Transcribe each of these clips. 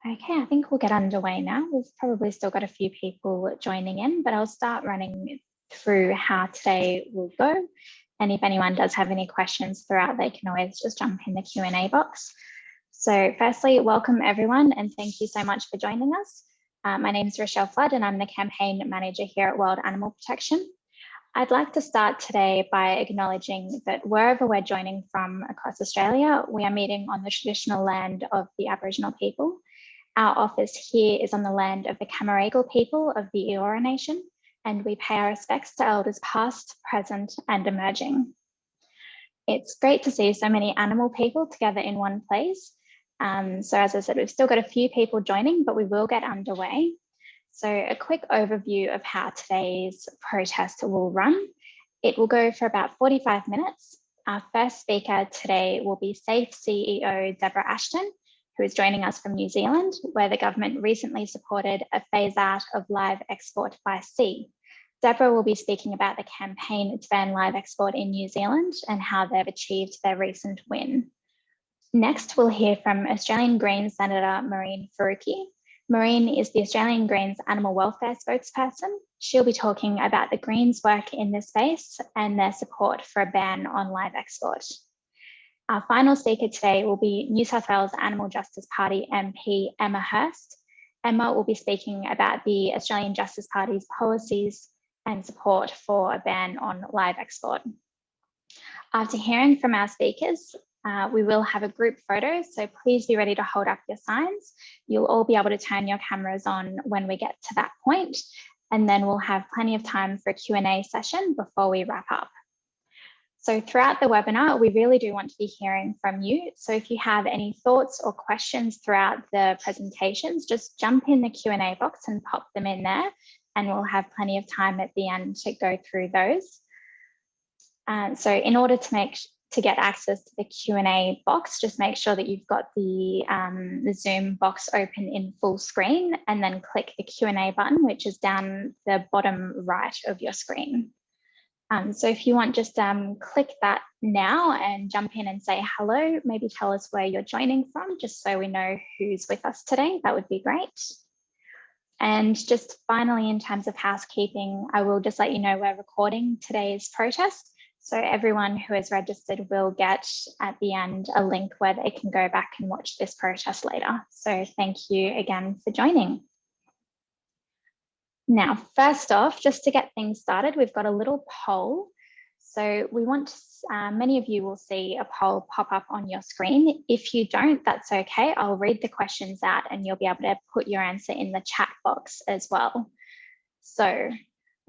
Okay, I think we'll get underway now. We've probably still got a few people joining in, but I'll start running through how today will go. And if anyone does have any questions throughout, they can always just jump in the Q&A box. So firstly, welcome everyone, and thank you so much for joining us. My name is Rochelle Flood, and I'm the campaign manager here at World Animal Protection. I'd like to start today by acknowledging that wherever we're joining from across Australia, we are meeting on the traditional land of the Aboriginal people. Our office here is on the land of the Cammeraygal people of the Eora Nation, and we pay our respects to elders past, present, and emerging. It's great to see so many animal people together in one place. So as I said, we've still got a few people joining, but we will get underway. So a quick overview of how today's protest will run. It will go for about 45 minutes. Our first speaker today will be SAFE CEO Deborah Ashton, who is joining us from New Zealand, where the government recently supported a phase out of live export by sea. Deborah will be speaking about the campaign to ban live export in New Zealand and how they've achieved their recent win. Next, we'll hear from Australian Greens Senator Mehreen Faruqi. Mehreen is the Australian Greens animal welfare spokesperson. She'll be talking about the Greens' work in this space and their support for a ban on live export. Our final speaker today will be New South Wales Animal Justice Party MP Emma Hurst. Emma will be speaking about the Australian Justice Party's policies and support for a ban on live export. After hearing from our speakers, we will have a group photo, so please be ready to hold up your signs. You'll all be able to turn your cameras on when we get to that point, and then we'll have plenty of time for a Q&A session before we wrap up. So throughout the webinar, we really do want to be hearing from you. So if you have any thoughts or questions throughout the presentations, just jump in the Q&A box and pop them in there, and we'll have plenty of time at the end to go through those. So in order to get access to the Q&A box, just make sure that you've got the Zoom box open in full screen, and then click the Q&A button, which is down the bottom right of your screen. So if you want, just click that now and jump in and say hello, maybe tell us where you're joining from, just so we know who's with us today. That would be great. And just finally, in terms of housekeeping, I will just let you know we're recording today's protest. So everyone who is registered will get at the end a link where they can go back and watch this protest later. So thank you again for joining. Now, first off, just to get things started, we've got a little poll. So we want many of you will see a poll pop up on your screen. If you don't, that's okay. I'll read the questions out and you'll be able to put your answer in the chat box as well. So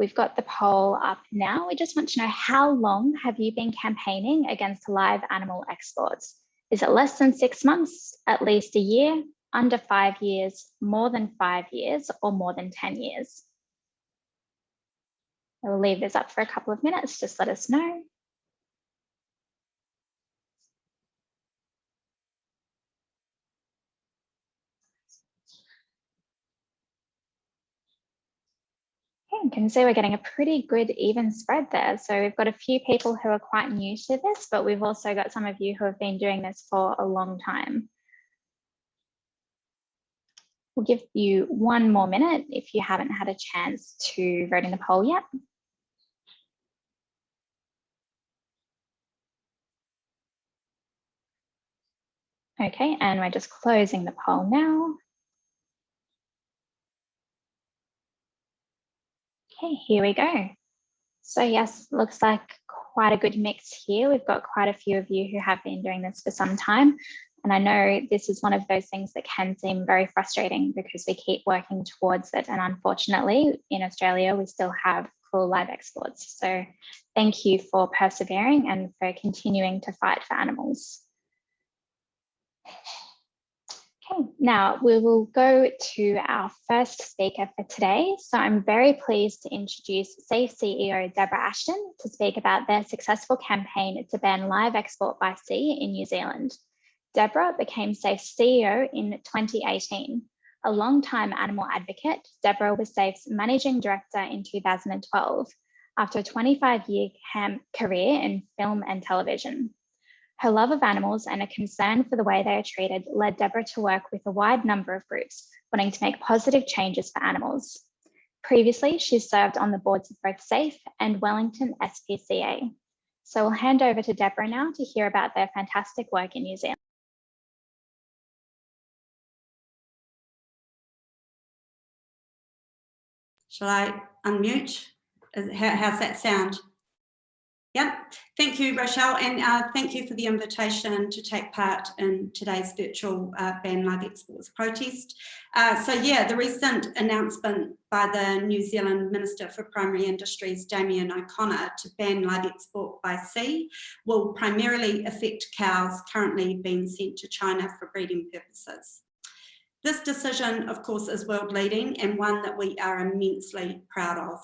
we've got the poll up now. We just want to know, how long have you been campaigning against live animal exports? Is it less than 6 months, at least a year, under 5 years, more than 5 years, or more than 10 years? I will leave this up for a couple of minutes. Just let us know. Okay, you can see we're getting a pretty good even spread there. So we've got a few people who are quite new to this, but we've also got some of you who have been doing this for a long time. We'll give you 1 more minute if you haven't had a chance to vote in the poll yet. Okay, and we're just closing the poll now. Okay, here we go. So yes, looks like quite a good mix here. We've got quite a few of you who have been doing this for some time. And I know this is one of those things that can seem very frustrating because we keep working towards it. And unfortunately, in Australia, we still have cruel live exports. So thank you for persevering and for continuing to fight for animals. Okay, now we will go to our first speaker for today. So I'm very pleased to introduce SAFE CEO Deborah Ashton to speak about their successful campaign to ban live export by sea in New Zealand. Deborah became SAFE's CEO in 2018. A long-time animal advocate, Deborah was SAFE's managing director in 2012 after a 25-year career in film and television. Her love of animals and a concern for the way they are treated led Deborah to work with a wide number of groups wanting to make positive changes for animals. Previously, she served on the boards of both SAFE and Wellington SPCA. So I'll hand over to Deborah now to hear about their fantastic work in New Zealand. Shall I unmute? How's that sound? Yep, thank you, Rochelle, and thank you for the invitation to take part in today's virtual Ban Live Exports protest. The recent announcement by the New Zealand Minister for Primary Industries, Damien O'Connor, to ban live export by sea will primarily affect cows currently being sent to China for breeding purposes. This decision, of course, is world-leading and one that we are immensely proud of.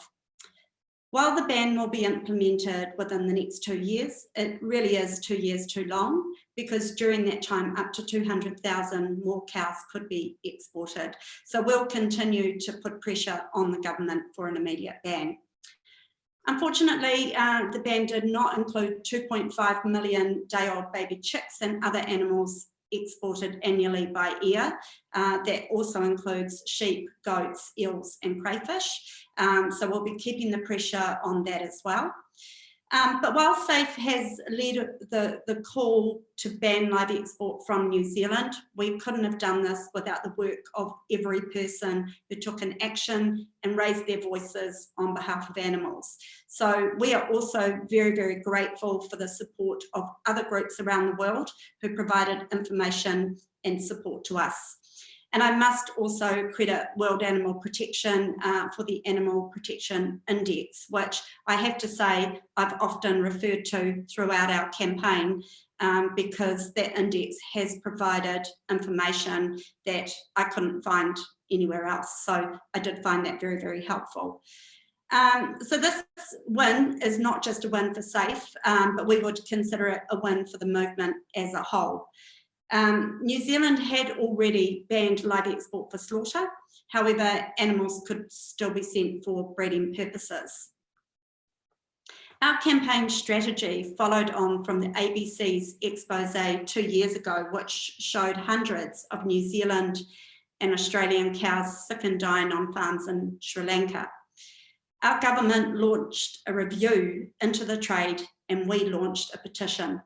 While the ban will be implemented within the next 2 years, it really is 2 years too long, because during that time up to 200,000 more cows could be exported. So we'll continue to put pressure on the government for an immediate ban. Unfortunately, the ban did not include 2.5 million day-old baby chicks and other animals exported annually by air. That also includes sheep, goats, eels and crayfish. So we'll be keeping the pressure on that as well. But while SAFE has led the call to ban live export from New Zealand, we couldn't have done this without the work of every person who took an action and raised their voices on behalf of animals. So we are also very, very grateful for the support of other groups around the world who provided information and support to us. And I must also credit World Animal Protection for the Animal Protection Index, which I have to say I've often referred to throughout our campaign because that index has provided information that I couldn't find anywhere else. So I did find that very, very helpful. So this win is not just a win for SAFE, but we would consider it a win for the movement as a whole. New Zealand had already banned live export for slaughter. However, animals could still be sent for breeding purposes. Our campaign strategy followed on from the ABC's expose 2 years ago, which showed hundreds of New Zealand and Australian cows sick and dying on farms in Sri Lanka. Our government launched a review into the trade and we launched a petition.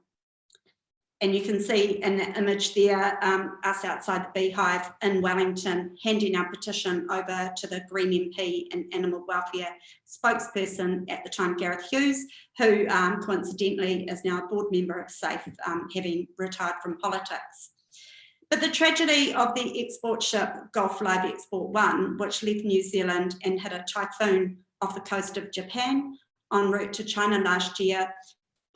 And you can see in the image there, us outside the beehive in Wellington, handing our petition over to the Green MP and Animal Welfare spokesperson at the time, Gareth Hughes, who coincidentally is now a board member of SAFE, having retired from politics. But the tragedy of the export ship Gulf Live Export 1, which left New Zealand and hit a typhoon off the coast of Japan en route to China last year,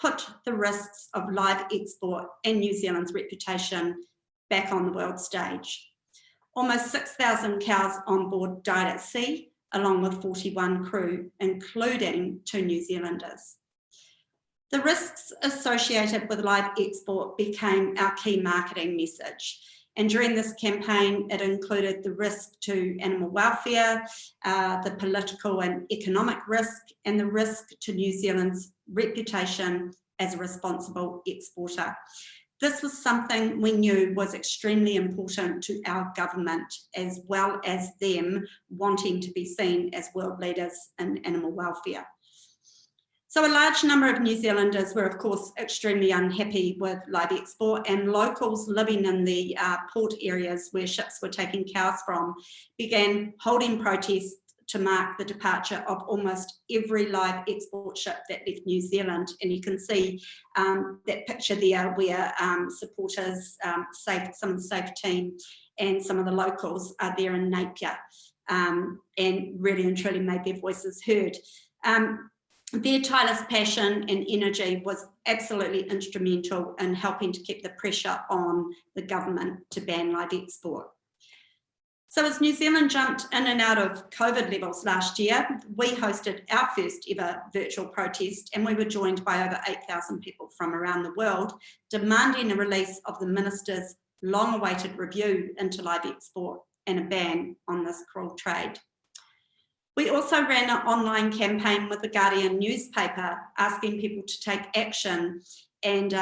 put the risks of live export and New Zealand's reputation back on the world stage. Almost 6,000 cows on board died at sea, along with 41 crew, including 2 New Zealanders. The risks associated with live export became our key marketing message. And during this campaign, it included the risk to animal welfare, the political and economic risk, and the risk to New Zealand's reputation as a responsible exporter. This was something we knew was extremely important to our government, as well as them wanting to be seen as world leaders in animal welfare. So a large number of New Zealanders were, of course, extremely unhappy with live export, and locals living in the port areas where ships were taking cows from began holding protests to mark the departure of almost every live export ship that left New Zealand. And you can see that picture there where supporters, some of the SAFE team and some of the locals are there in Napier and really and truly made their voices heard. Their tireless passion and energy was absolutely instrumental in helping to keep the pressure on the government to ban live export. So as New Zealand jumped in and out of COVID levels last year, we hosted our first ever virtual protest, and we were joined by over 8,000 people from around the world, demanding a release of the minister's long-awaited review into live export and a ban on this cruel trade. We also ran an online campaign with the Guardian newspaper asking people to take action And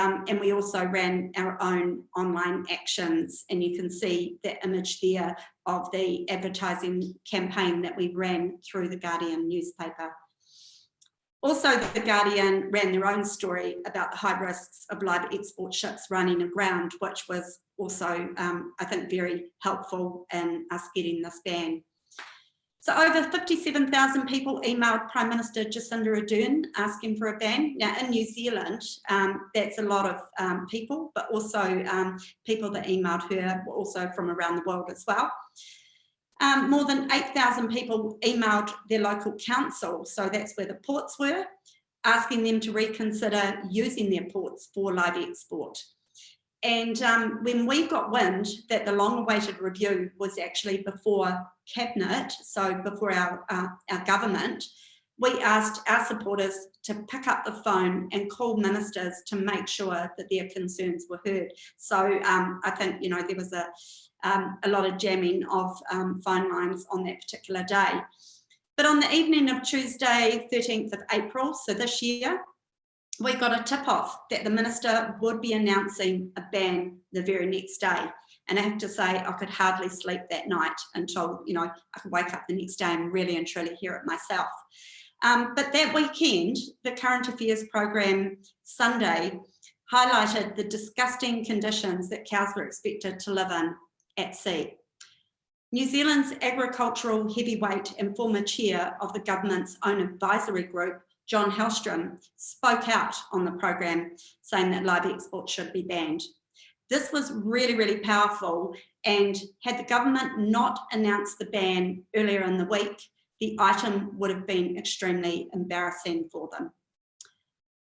we also ran our own online actions, and you can see the image there of the advertising campaign that we ran through the Guardian newspaper. Also, the Guardian ran their own story about the high risks of live export ships running aground, which was also, I think, very helpful in us getting this ban. So over 57,000 people emailed Prime Minister Jacinda Ardern asking for a ban. Now in New Zealand, that's a lot of people, but also people that emailed her were also from around the world as well. More than 8,000 people emailed their local council, so that's where the ports were, asking them to reconsider using their ports for live export. And when we got wind that the long-awaited review was actually before Cabinet, so before our government, we asked our supporters to pick up the phone and call ministers to make sure that their concerns were heard. So I think, you know, there was a lot of jamming of phone lines on that particular day. But on the evening of Tuesday, 13th of April, so this year, we got a tip-off that the minister would be announcing a ban the very next day. And I have to say, I could hardly sleep that night until, you know, I could wake up the next day and really and truly hear it myself. But that weekend, the Current Affairs programme Sunday highlighted the disgusting conditions that cows were expected to live in at sea. New Zealand's agricultural heavyweight and former chair of the government's own advisory group, John Hellstrom, spoke out on the programme saying that live export should be banned. This was really, really powerful, and had the government not announced the ban earlier in the week, the item would have been extremely embarrassing for them.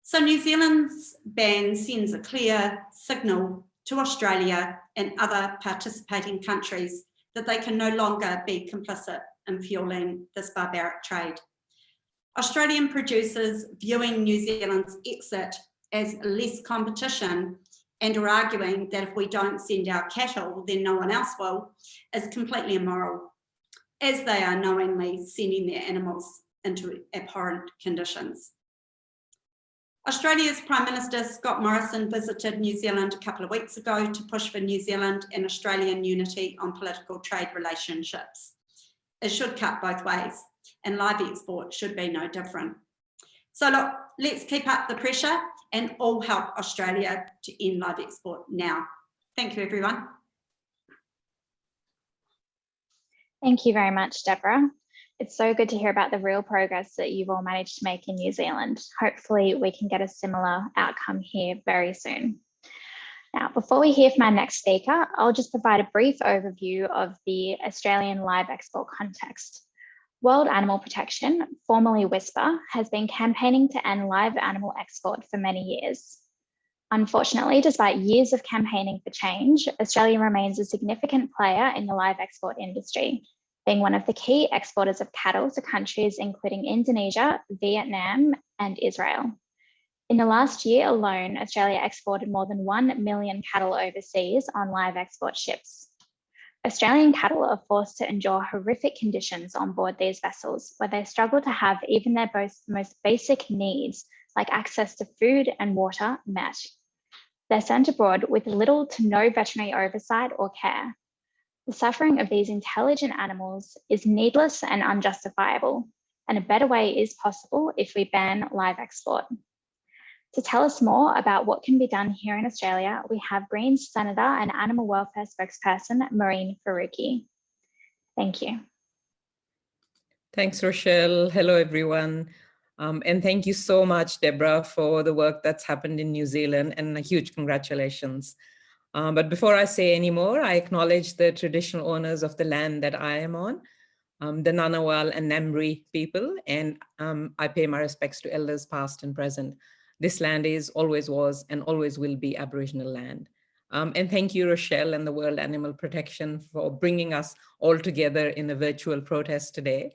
So New Zealand's ban sends a clear signal to Australia and other participating countries that they can no longer be complicit in fueling this barbaric trade. Australian producers viewing New Zealand's exit as less competition and are arguing that if we don't send our cattle, then no one else will, is completely immoral, as they are knowingly sending their animals into abhorrent conditions. Australia's Prime Minister Scott Morrison visited New Zealand a couple of weeks ago to push for New Zealand and Australian unity on political trade relationships. It should cut both ways, and live export should be no different. So look, let's keep up the pressure and all help Australia to end live export now. Thank you, everyone. Thank you very much, Deborah. It's so good to hear about the real progress that you've all managed to make in New Zealand. Hopefully we can get a similar outcome here very soon. Now, before we hear from our next speaker, I'll just provide a brief overview of the Australian live export context. World Animal Protection, formerly WISPA, has been campaigning to end live animal export for many years. Unfortunately, despite years of campaigning for change, Australia remains a significant player in the live export industry, being one of the key exporters of cattle to countries including Indonesia, Vietnam, and Israel. In the last year alone, Australia exported more than 1 million cattle overseas on live export ships. Australian cattle are forced to endure horrific conditions on board these vessels, where they struggle to have even their most basic needs, like access to food and water, met. They're sent abroad with little to no veterinary oversight or care. The suffering of these intelligent animals is needless and unjustifiable, and a better way is possible if we ban live export. To tell us more about what can be done here in Australia, we have Greens Senator and Animal Welfare Spokesperson, Mehreen Faruqi. Thank you. Thanks, Rochelle. Hello, everyone. And thank you so much, Deborah, for the work that's happened in New Zealand, and a huge congratulations. But before I say any more, I acknowledge the traditional owners of the land that I am on, the Ngunnawal and Ngambri people, and I pay my respects to elders past and present. This land is, always was, and always will be Aboriginal land. And thank you, Rochelle and the World Animal Protection, for bringing us all together in a virtual protest today.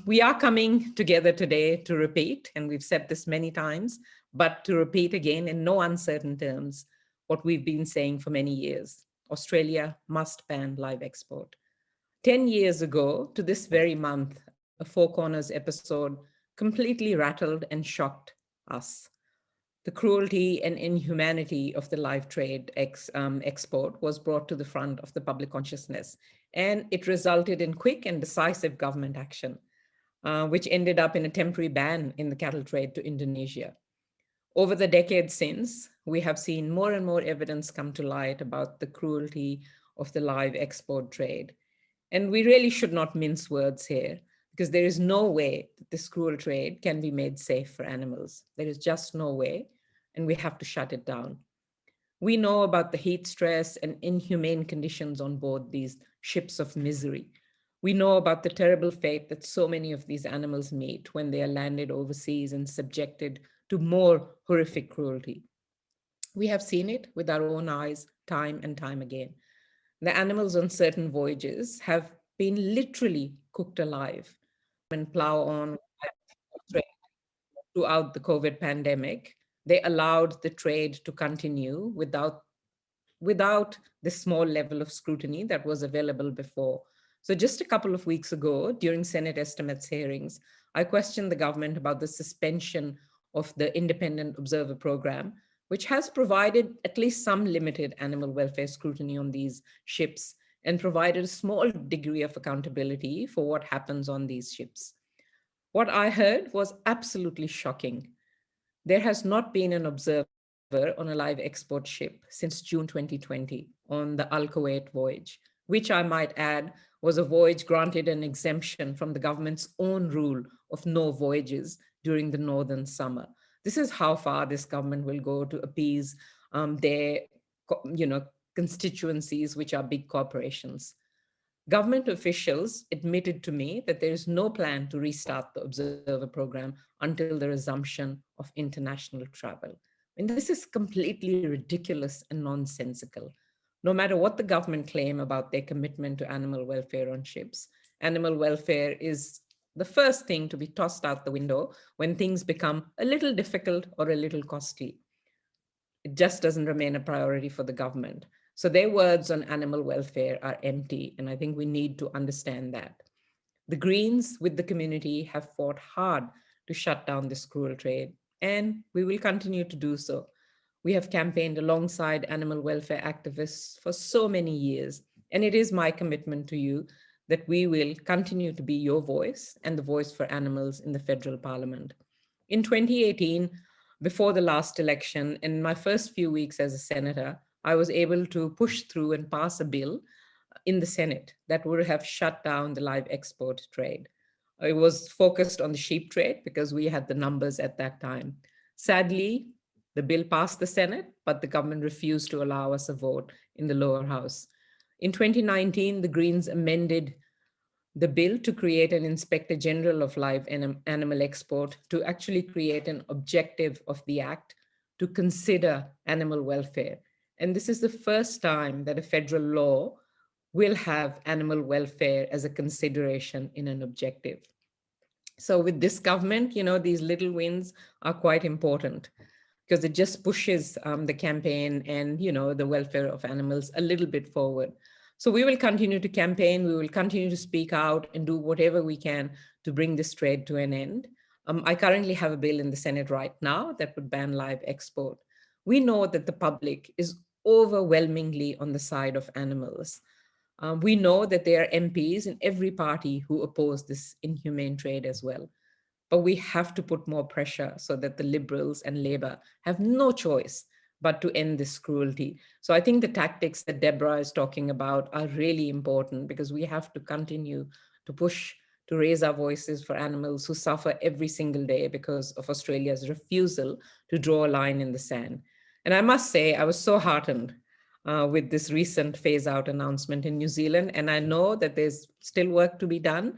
We are coming together today to repeat, and we've said this many times, but to repeat again in no uncertain terms, what we've been saying for many years. Australia must ban live export. 10 years ago, to this very month, a Four Corners episode completely rattled and shocked us. the cruelty and inhumanity of the live trade export was brought to the front of the public consciousness, and it resulted in quick and decisive government action, which ended up in a temporary ban in the cattle trade to Indonesia. Over the decades since, we have seen more and more evidence come to light about the cruelty of the live export trade. And we really should not mince words here, because there is no way that this cruel trade can be made safe for animals. There is just no way, and we have to shut it down. We know about the heat stress and inhumane conditions on board these ships of misery. We know about the terrible fate that so many of these animals meet when they are landed overseas and subjected to more horrific cruelty. We have seen it with our own eyes time and time again. The animals on certain voyages have been literally cooked alive and plow on throughout the COVID pandemic. They allowed the trade to continue without the small level of scrutiny that was available before. So just a couple of weeks ago, during Senate estimates hearings, I questioned the government about the suspension of the Independent Observer Program, which has provided at least some limited animal welfare scrutiny on these ships and provided a small degree of accountability for what happens on these ships. What I heard was absolutely shocking. There has not been an observer on a live export ship since June 2020 on the Al Kuwait voyage, which I might add was a voyage granted an exemption from the government's own rule of no voyages during the northern summer. This is how far this government will go to appease their constituencies, which are big corporations. Government officials admitted to me that there is no plan to restart the observer program until the resumption of international travel. And this is completely ridiculous and nonsensical. No matter what the government claim about their commitment to animal welfare on ships, animal welfare is the first thing to be tossed out the window when things become a little difficult or a little costly. It just doesn't remain a priority for the government. So their words on animal welfare are empty, and I think we need to understand that. The Greens with the community have fought hard to shut down this cruel trade, and we will continue to do so. We have campaigned alongside animal welfare activists for so many years, and it is my commitment to you that we will continue to be your voice and the voice for animals in the federal parliament. In 2018, before the last election, in my first few weeks as a senator, I was able to push through and pass a bill in the Senate that would have shut down the live export trade. It was focused on the sheep trade because we had the numbers at that time. Sadly, the bill passed the Senate, but the government refused to allow us a vote in the lower house. In 2019, the Greens amended the bill to create an Inspector General of live animal export to actually create an objective of the act to consider animal welfare. And this is the first time that a federal law will have animal welfare as a consideration in an objective. So with this government, these little wins are quite important because it just pushes the campaign and, the welfare of animals a little bit forward. So we will continue to campaign, we will continue to speak out and do whatever we can to bring this trade to an end. I currently have a bill in the Senate right now that would ban live export. We know that the public is overwhelmingly on the side of animals. We know that there are MPs in every party who oppose this inhumane trade as well. But we have to put more pressure so that the Liberals and Labour have no choice but to end this cruelty. So I think the tactics that Deborah is talking about are really important because we have to continue to push to raise our voices for animals who suffer every single day because of Australia's refusal to draw a line in the sand. And I must say, I was so heartened with this recent phase out announcement in New Zealand. And I know that there's still work to be done.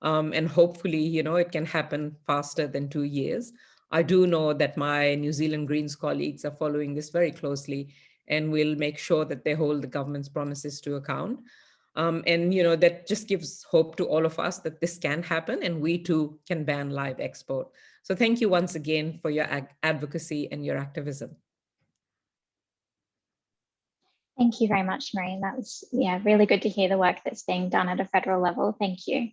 And hopefully, it can happen faster than 2 years. I do know that my New Zealand Greens colleagues are following this very closely and will make sure that they hold the government's promises to account. And, that just gives hope to all of us that this can happen and we too can ban live export. So thank you once again for your advocacy and your activism. Thank you very much, Maureen. That was really good to hear the work that's being done at a federal level. Thank you.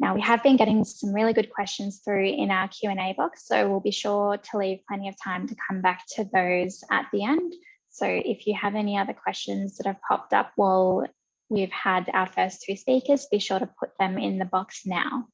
Now, we have been getting some really good questions through in our Q&A box, so we'll be sure to leave plenty of time to come back to those at the end. So if you have any other questions that have popped up while we've had our first two speakers, be sure to put them in the box now.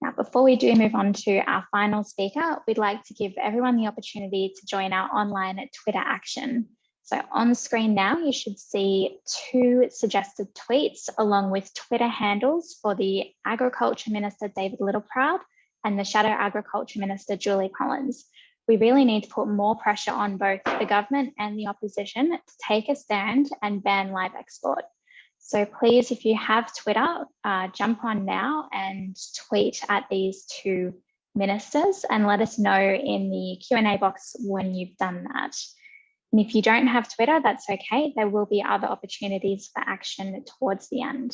Now, before we do move on to our final speaker, we'd like to give everyone the opportunity to join our online Twitter action. So on screen now, you should see 2 suggested tweets along with Twitter handles for the Agriculture Minister, David Littleproud, and the Shadow Agriculture Minister, Julie Collins. We really need to put more pressure on both the government and the opposition to take a stand and ban live export. So please, if you have Twitter, jump on now and tweet at these 2 ministers and let us know in the Q&A box when you've done that. And if you don't have Twitter, that's okay. There will be other opportunities for action towards the end.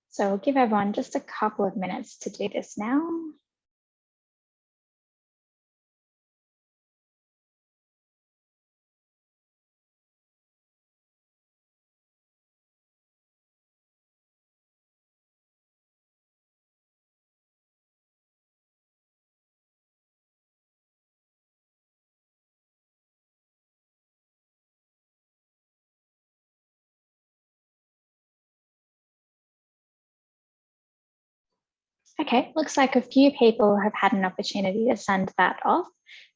So we'll give everyone just a couple of minutes to do this now. Okay, looks like a few people have had an opportunity to send that off.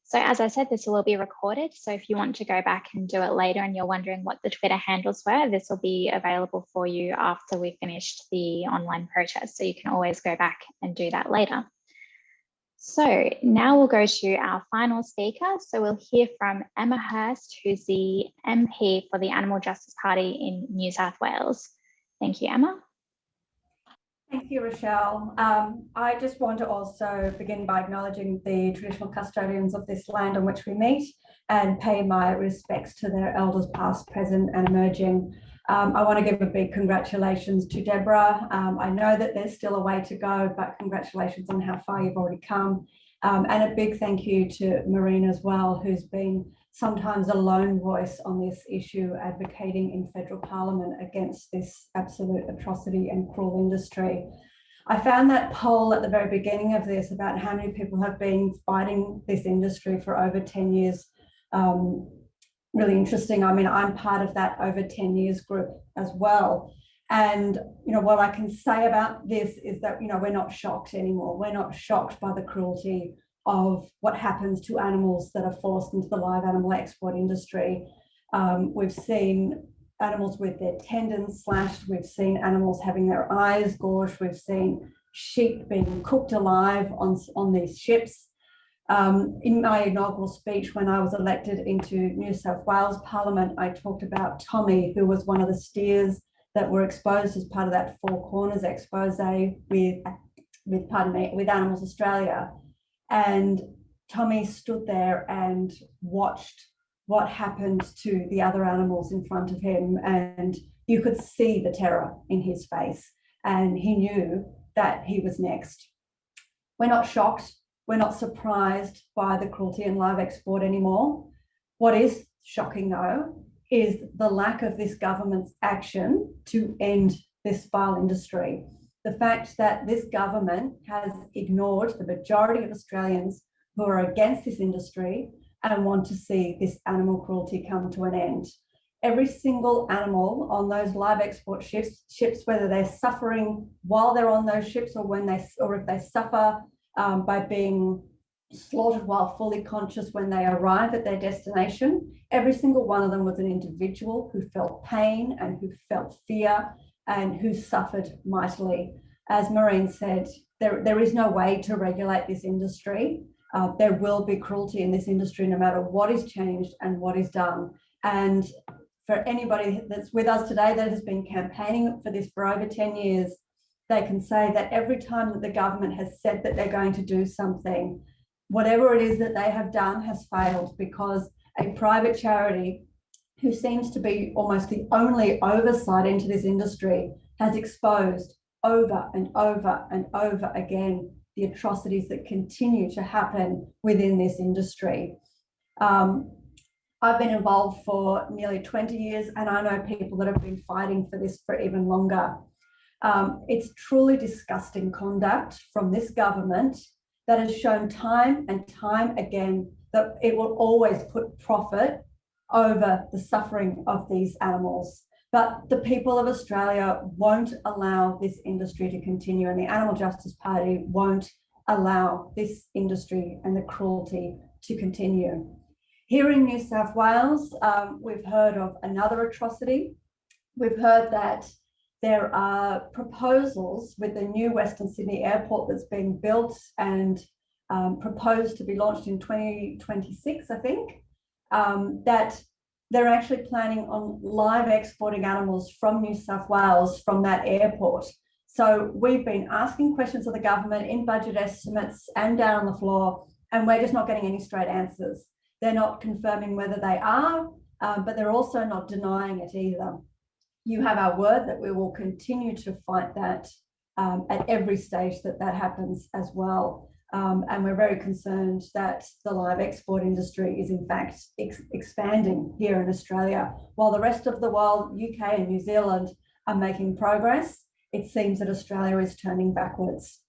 So as I said, this will be recorded. So if you want to go back and do it later and you're wondering what the Twitter handles were, this will be available for you after we've finished the online protest. So you can always go back and do that later. So now we'll go to our final speaker. So we'll hear from Emma Hurst, who's the MP for the Animal Justice Party in New South Wales. Thank you, Emma. Thank you, Rochelle. I just want to also begin by acknowledging the traditional custodians of this land on which we meet and pay my respects to their elders past, present and emerging. I want to give a big congratulations to Deborah. I know that there's still a way to go, but congratulations on how far you've already come. And a big thank you to Maureen as well, who's been sometimes a lone voice on this issue, advocating in federal parliament against this absolute atrocity and cruel industry. I found that poll at the very beginning of this about how many people have been fighting this industry for over 10 years really interesting. I mean, I'm part of that over 10 years group as well. And, what I can say about this is that, we're not shocked anymore. We're not shocked by the cruelty of what happens to animals that are forced into the live animal export industry. We've seen animals with their tendons slashed. We've seen animals having their eyes gouged. We've seen sheep being cooked alive on these ships. In my inaugural speech, when I was elected into New South Wales Parliament, I talked about Tommy, who was one of the steers that were exposed as part of that Four Corners expose with Animals Australia. And Tommy stood there and watched what happened to the other animals in front of him, and you could see the terror in his face, and he knew that he was next. We're not shocked, we're not surprised by the cruelty in live export anymore. What is shocking though is the lack of this government's action to end this vile industry. The fact that this government has ignored the majority of Australians who are against this industry and want to see this animal cruelty come to an end. Every single animal on those live export ships, whether they're suffering while they're on those ships or if they suffer by being slaughtered while fully conscious when they arrive at their destination, every single one of them was an individual who felt pain and who felt fear and who suffered mightily. As Maureen said, there is no way to regulate this industry. There will be cruelty in this industry no matter what is changed and what is done. And for anybody that's with us today that has been campaigning for this for over 10 years, they can say that every time that the government has said that they're going to do something, whatever it is that they have done has failed, because a private charity who seems to be almost the only oversight into this industry has exposed over and over and over again the atrocities that continue to happen within this industry. I've been involved for nearly 20 years, and I know people that have been fighting for this for even longer. It's truly disgusting conduct from this government that has shown time and time again that it will always put profit over the suffering of these animals. But the people of Australia won't allow this industry to continue, and the Animal Justice Party won't allow this industry and the cruelty to continue. Here in New South Wales, we've heard of another atrocity. We've heard that there are proposals with the new Western Sydney Airport that's being built and proposed to be launched in 2026, I think, that they're actually planning on live exporting animals from New South Wales from that airport. So we've been asking questions of the government in budget estimates and down on the floor, and we're just not getting any straight answers. They're not confirming whether they are, but they're also not denying it either. You have our word that we will continue to fight that at every stage that happens as well. And we're very concerned that the live export industry is in fact expanding here in Australia. While the rest of the world, UK and New Zealand, are making progress, it seems that Australia is turning backwards.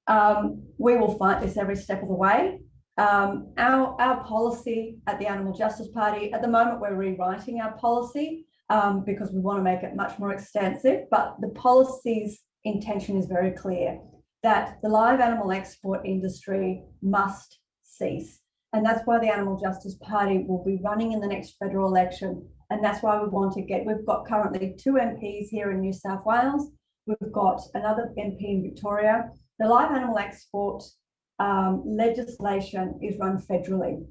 We will fight this every step of the way. Our policy at the Animal Justice Party, at the moment we're rewriting our policy because we want to make it much more extensive, but the policy's intention is very clear, that the live animal export industry must cease. And that's why the Animal Justice Party will be running in the next federal election. And that's why we want to we've got currently 2 MPs here in New South Wales. We've got another MP in Victoria. The live animal export legislation is run federally.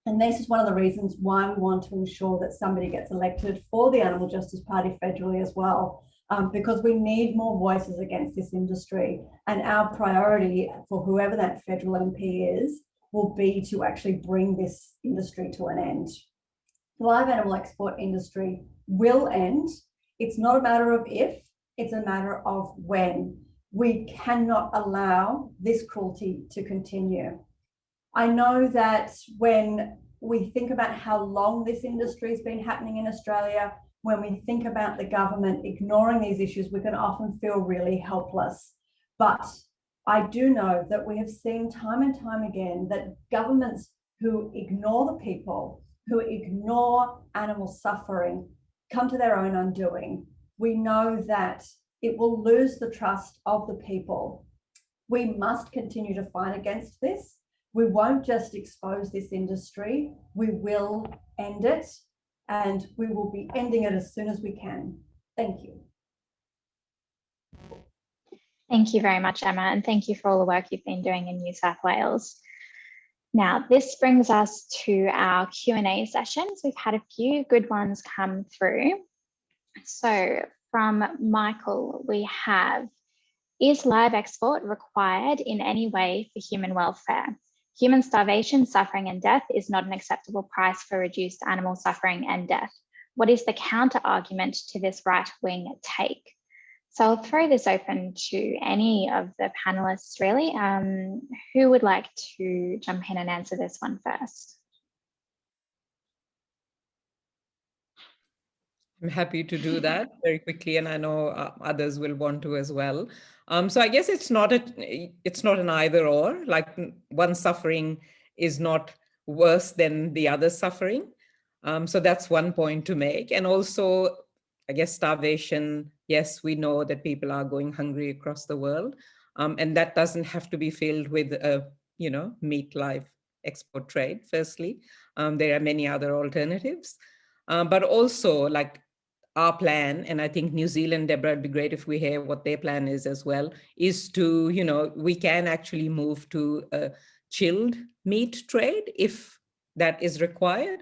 And this is one of the reasons why we want to ensure that somebody gets elected for the Animal Justice Party federally as well, because we need more voices against this industry. And our priority for whoever that federal MP is will be to actually bring this industry to an end. The live animal export industry will end. It's not a matter of if, it's a matter of when. We cannot allow this cruelty to continue. I know that when we think about how long this industry has been happening in Australia, when we think about the government ignoring these issues, we can often feel really helpless. But I do know that we have seen time and time again that governments who ignore the people, who ignore animal suffering, come to their own undoing. We know that it will lose the trust of the people. We must continue to fight against this. We won't just expose this industry, we will end it, and we will be ending it as soon as we can. Thank you. Thank you very much, Emma, and thank you for all the work you've been doing in New South Wales. Now, this brings us to our Q&A sessions. We've had a few good ones come through. So from Michael, we have, is live export required in any way for human welfare? Human starvation, suffering and death is not an acceptable price for reduced animal suffering and death. What is the counter argument to this right-wing take? So I'll throw this open to any of the panelists really. Who would like to jump in and answer this one first? I'm happy to do that very quickly, and I know others will want to as well. So I guess it's not an either or, like one suffering is not worse than the other suffering. So that's one point to make. And also, I guess starvation, yes, we know that people are going hungry across the world, and that doesn't have to be filled with a, meat live export trade, firstly. There are many other alternatives, but also like our plan, and I think New Zealand, Deborah, it'd be great if we hear what their plan is as well, is to, we can actually move to a chilled meat trade if that is required.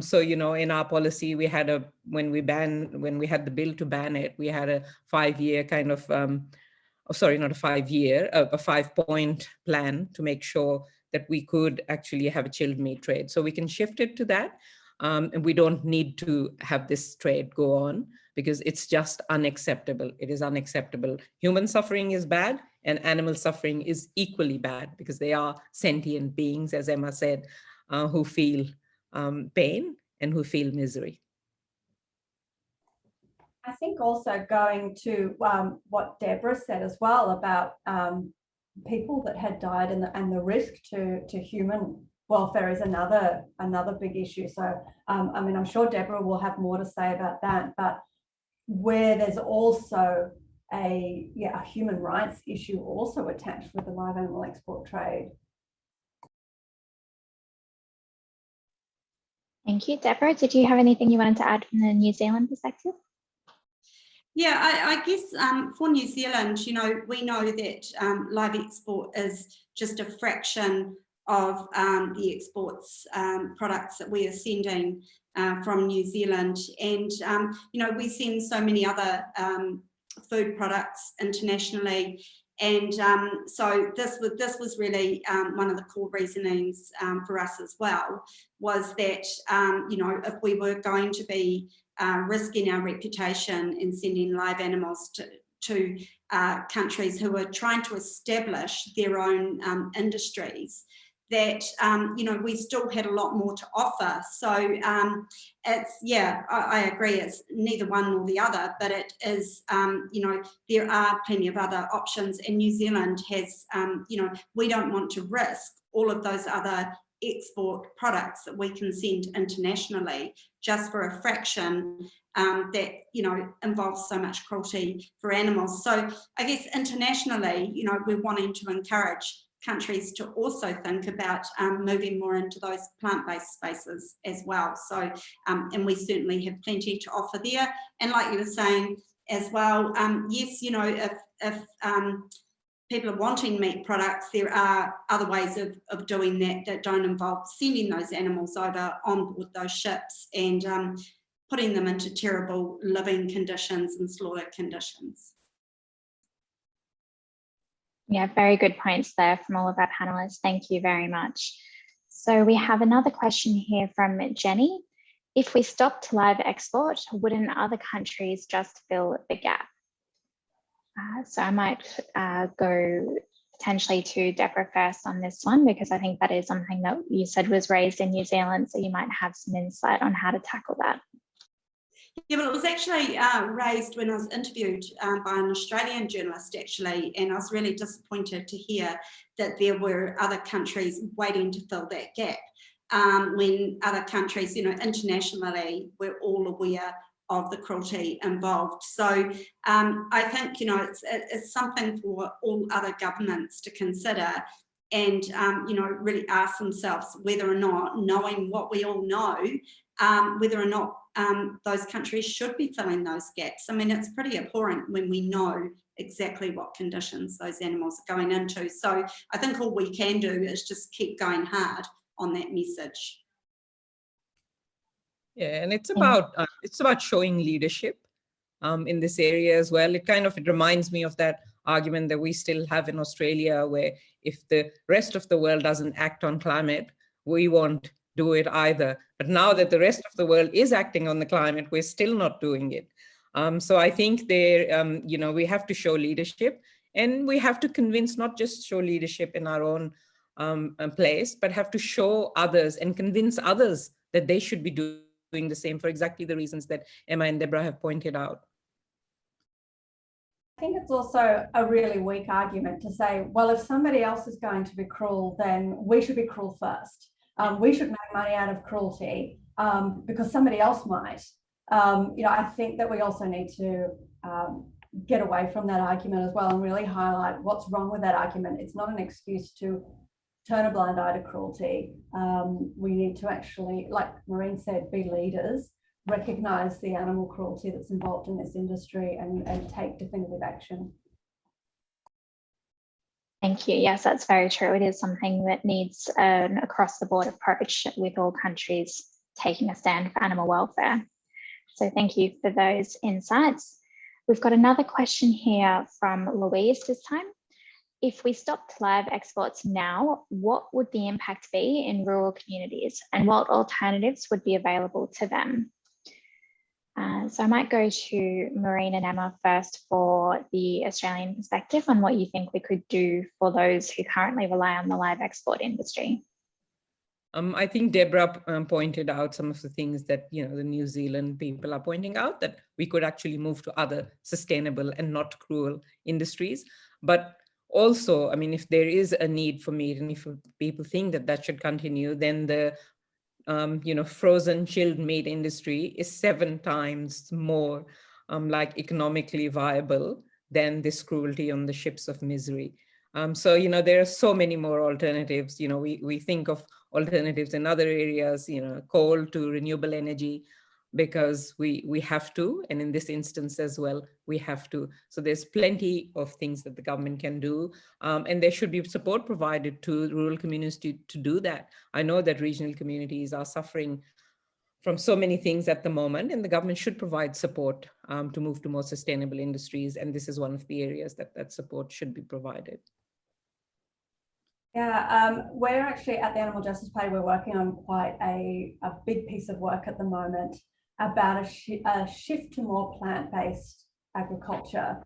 So, in our policy, we had when we had the bill to ban it, we had a 5-year kind of, sorry, not a 5-year, a 5-point plan to make sure that we could actually have a chilled meat trade. So we can shift it to that. And we don't need to have this trade go on because it's just unacceptable. It is unacceptable. Human suffering is bad and animal suffering is equally bad because they are sentient beings, as Emma said, who feel pain and who feel misery. I think also going to what Deborah said as well about people that had died and the risk to human welfare is another big issue. So, I mean, I'm sure Deborah will have more to say about that, but where there's also a human rights issue also attached with the live animal export trade. Thank you. Deborah, did you have anything you wanted to add from the New Zealand perspective? Yeah, I guess for New Zealand, you know, we know that live export is just a fraction of the exports products that we are sending from New Zealand. And, you know, we send so many other food products internationally. And so this was really one of the core reasonings for us as well, was that, you know, if we were going to be risking our reputation in sending live animals to countries who are trying to establish their own industries, that, you know, we still had a lot more to offer. So it's, yeah, I agree, it's neither one nor the other, but it is, you know, there are plenty of other options, and New Zealand has, you know, we don't want to risk all of those other export products that we can send internationally just for a fraction that, you know, involves so much cruelty for animals. So I guess internationally, you know, we're wanting to encourage countries to also think about moving more into those plant-based spaces as well. So, and we certainly have plenty to offer there. And like you were saying as well, yes, you know, if people are wanting meat products, there are other ways of doing that that don't involve sending those animals over on board those ships and putting them into terrible living conditions and slaughter conditions. Yeah, very good points there from all of our panelists. Thank you very much. So we have another question here from Jenny. If we stopped live export, wouldn't other countries just fill the gap? So I might go potentially to Deborah first on this one, because I think that is something that you said was raised in New Zealand, so you might have some insight on how to tackle that. Yeah, well, it was actually raised when I was interviewed by an Australian journalist, actually, and I was really disappointed to hear that there were other countries waiting to fill that gap when other countries, you know, internationally, we're all aware of the cruelty involved. So I think, you know, it's something for all other governments to consider and, you know, really ask themselves whether or not, knowing what we all know, whether or not those countries should be filling those gaps. I mean, it's pretty abhorrent when we know exactly what conditions those animals are going into. So I think all we can do is just keep going hard on that message. Yeah, and it's about showing leadership in this area as well. It reminds me of that argument that we still have in Australia, where if the rest of the world doesn't act on climate, we won't do it either. But now that the rest of the world is acting on the climate, we're still not doing it. So I think you know, we have to show leadership, and we have to convince, not just show leadership in our own place, but have to show others and convince others that they should be doing the same for exactly the reasons that Emma and Deborah have pointed out. I think it's also a really weak argument to say, well, if somebody else is going to be cruel, then we should be cruel first. We should make money out of cruelty because somebody else might. You know, I think that we also need to get away from that argument as well and really highlight what's wrong with that argument. It's not an excuse to turn a blind eye to cruelty. We need to actually, like Maureen said, be leaders, recognise the animal cruelty that's involved in this industry and take definitive action. Thank you. Yes, that's very true. It is something that needs an across-the-board approach with all countries taking a stand for animal welfare. So thank you for those insights. We've got another question here from Louise this time. If we stopped live exports now, what would the impact be in rural communities, and what alternatives would be available to them? So I might go to Maureen and Emma first for the Australian perspective on what you think we could do for those who currently rely on the live export industry. I think Deborah pointed out some of the things that, you know, the New Zealand people are pointing out, that we could actually move to other sustainable and not cruel industries. But also, I mean, if there is a need for meat, and if people think that that should continue, then the you know, frozen chilled meat industry is 7 times more like economically viable than this cruelty on the ships of misery. So, you know, there are so many more alternatives. You know, we think of alternatives in other areas, you know, coal to renewable energy, because we have to, and in this instance as well, we have to. So there's plenty of things that the government can do, and there should be support provided to rural communities to do that. I know that regional communities are suffering from so many things at the moment, and the government should provide support to move to more sustainable industries, and this is one of the areas that that support should be provided. Yeah, we're actually at the Animal Justice Party, we're working on quite a big piece of work at the moment about a shift to more plant-based agriculture.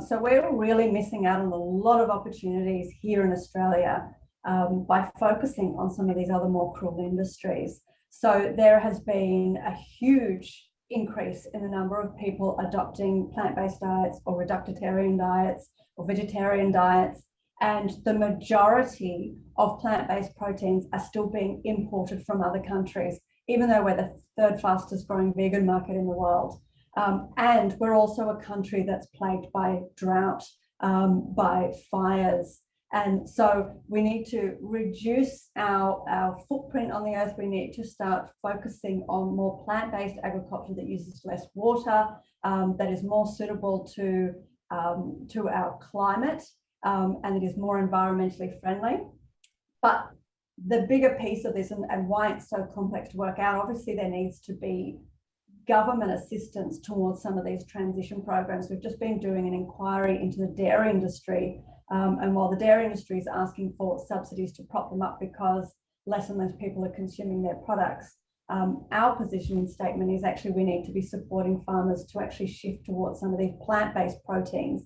So we're really missing out on a lot of opportunities here in Australia by focusing on some of these other more cruel industries. So there has been a huge increase in the number of people adopting plant-based diets or reductarian diets or vegetarian diets. And the majority of plant-based proteins are still being imported from other countries, even though we're the 3rd fastest growing vegan market in the world. And we're also a country that's plagued by drought, by fires. And so we need to reduce our footprint on the earth. We need to start focusing on more plant-based agriculture that uses less water, that is more suitable to our climate, and it is more environmentally friendly. But the bigger piece of this, and why it's so complex to work out, obviously there needs to be government assistance towards some of these transition programs. We've just been doing an inquiry into the dairy industry, and while the dairy industry is asking for subsidies to prop them up because less and less people are consuming their products, our position and statement is actually we need to be supporting farmers to actually shift towards some of these plant-based proteins,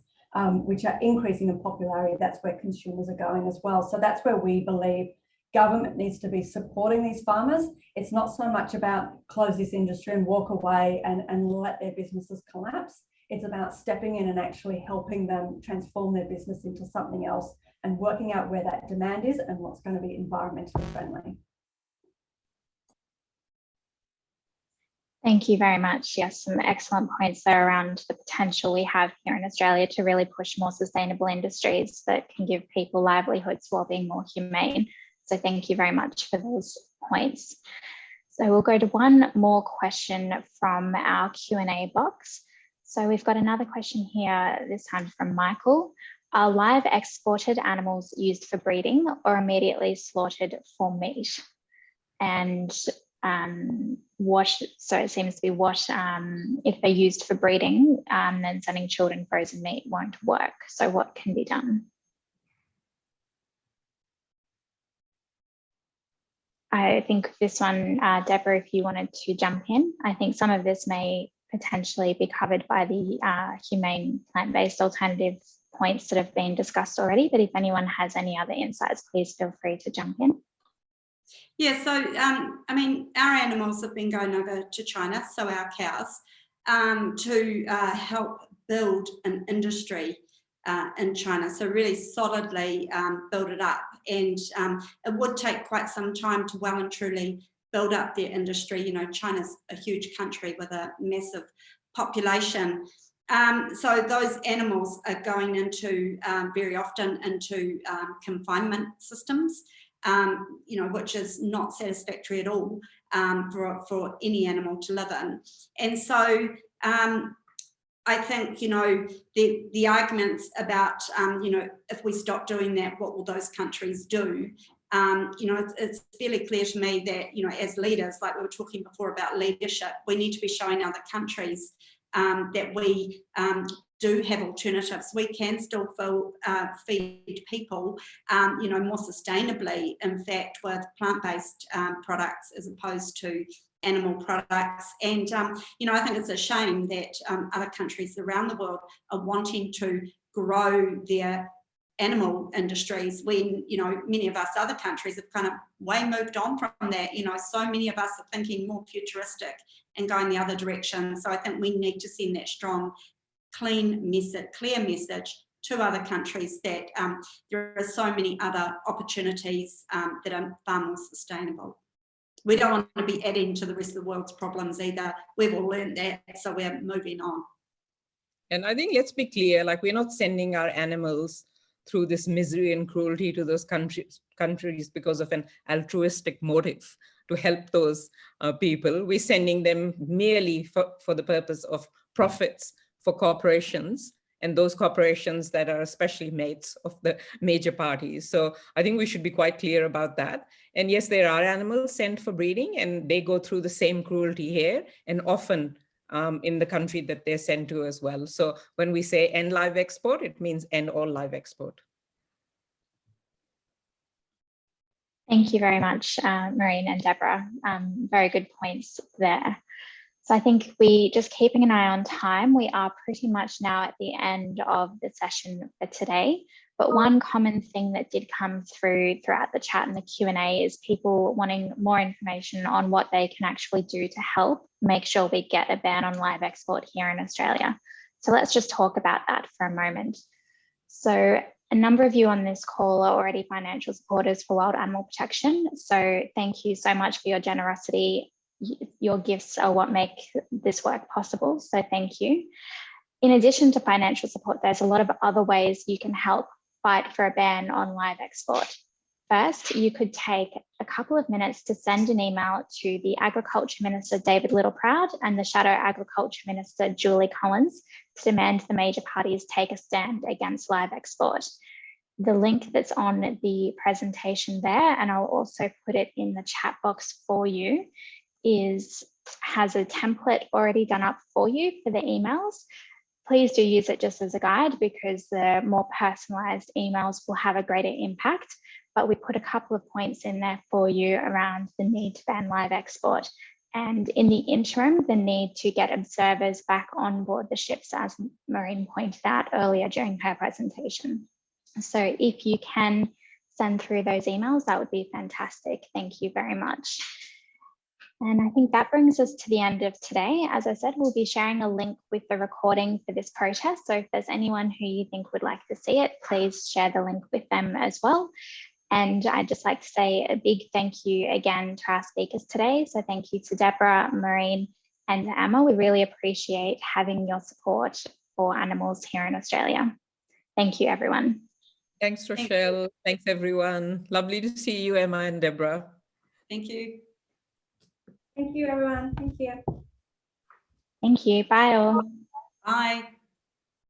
which are increasing in popularity. That's where consumers are going as well. So that's where we believe government needs to be supporting these farmers. It's not so much about close this industry and walk away and let their businesses collapse. It's about stepping in and actually helping them transform their business into something else and working out where that demand is and what's going to be environmentally friendly. Thank you very much. Yes, some excellent points there around the potential we have here in Australia to really push more sustainable industries that can give people livelihoods while being more humane. So thank you very much for those points. So we'll go to one more question from our Q&A box. So we've got another question here, this time from Michael. Are live exported animals used for breeding or immediately slaughtered for meat? And so it seems to be if they're used for breeding, then sending children frozen meat won't work. So what can be done? I think this one, Deborah, if you wanted to jump in, I think some of this may potentially be covered by the humane plant-based alternative points that have been discussed already, but if anyone has any other insights, please feel free to jump in. Yeah, so, I mean, our animals have been going over to China, so our cows, to help build an industry in China, so really solidly build it up. And it would take quite some time to well and truly build up their industry. You know, China's a huge country with a massive population. So those animals are going into, very often into confinement systems, you know, which is not satisfactory at all for any animal to live in. And so I think, you know, the arguments about, you know, if we stop doing that, what will those countries do? You know, it's fairly clear to me that, you know, as leaders, like we were talking before about leadership, we need to be showing other countries that we do have alternatives. We can still feed people, you know, more sustainably, in fact, with plant-based products as opposed to animal products. And, you know, I think it's a shame that other countries around the world are wanting to grow their animal industries when, you know, many of us other countries have kind of way moved on from that. You know, so many of us are thinking more futuristic and going the other direction. So I think we need to send that strong, clear message to other countries that there are so many other opportunities that are far more sustainable. We don't want to be adding to the rest of the world's problems either. We've all learned that, so we're moving on. And I think let's be clear, like we're not sending our animals through this misery and cruelty to those countries because of an altruistic motive to help those people. We're sending them merely for the purpose of profits for corporations, and those corporations that are especially mates of the major parties. So I think we should be quite clear about that. And yes, there are animals sent for breeding, and they go through the same cruelty here, and often in the country that they're sent to as well. So when we say end live export, it means end all live export. Thank you very much, Maureen and Deborah. Very good points there. So I think we just keeping an eye on time, we are pretty much now at the end of the session for today. But one common thing that did come throughout the chat and the Q&A is people wanting more information on what they can actually do to help make sure we get a ban on live export here in Australia. So let's just talk about that for a moment. So a number of you on this call are already financial supporters for wild animal protection. So thank you so much for your generosity. Your gifts are what make this work possible. So thank you. In addition to financial support, there's a lot of other ways you can help fight for a ban on live export. First, you could take a couple of minutes to send an email to the Agriculture Minister, David Littleproud, and the Shadow Agriculture Minister, Julie Collins, to demand the major parties take a stand against live export. The link that's on the presentation there, and I'll also put it in the chat box for you, has a template already done up for you for the emails. Please do use it just as a guide, because the more personalized emails will have a greater impact. But we put a couple of points in there for you around the need to ban live export. And in the interim, the need to get observers back on board the ships, as Maureen pointed out earlier during her presentation. So if you can send through those emails, that would be fantastic. Thank you very much. And I think that brings us to the end of today. As I said, we'll be sharing a link with the recording for this protest. So if there's anyone who you think would like to see it, please share the link with them as well. And I'd just like to say a big thank you again to our speakers today. So thank you to Deborah, Maureen, and Emma. We really appreciate having your support for animals here in Australia. Thank you, everyone. Thanks, Rochelle. Thanks, everyone. Lovely to see you, Emma and Deborah. Thank you. Thank you, everyone. Thank you. Thank you. Bye all. Bye.